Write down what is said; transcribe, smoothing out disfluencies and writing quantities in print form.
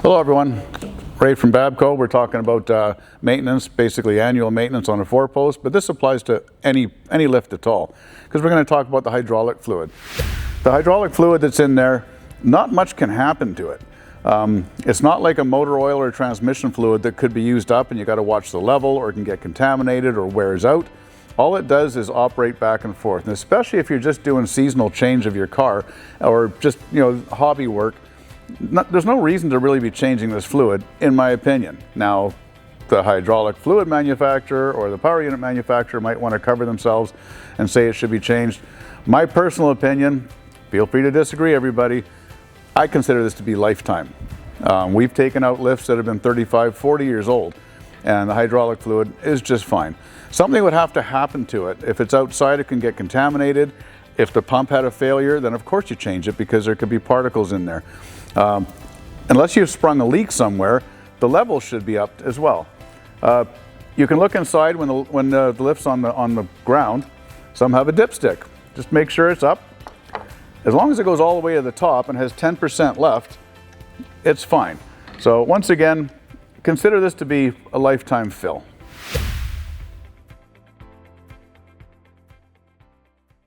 Hello everyone, Ray from Babco. We're talking about maintenance, basically annual maintenance on a 4-post, but this applies to any lift at all, because we're going to talk about the hydraulic fluid. The hydraulic fluid that's in there, not much can happen to it. It's not like a motor oil or transmission fluid that could be used up and you got to watch the level, or it can get contaminated or wears out. All it does is operate back and forth, and especially if you're just doing seasonal change of your car or just hobby work, there's no reason to really be changing this fluid, in my opinion. Now, the hydraulic fluid manufacturer or the power unit manufacturer might want to cover themselves and say it should be changed. My personal opinion, feel free to disagree everybody, I consider this to be lifetime. We've taken out lifts that have been 35, 40 years old, and the hydraulic fluid is just fine. Something would have to happen to it. If it's outside, it can get contaminated. If the pump had a failure, then of course you change it, because there could be particles in there. Unless you've sprung a leak somewhere, the level should be up as well. You can look inside when the lift's on the ground. Some have a dipstick. Just make sure it's up. As long as it goes all the way to the top and has 10% left, it's fine. So once again, consider this to be a lifetime fill.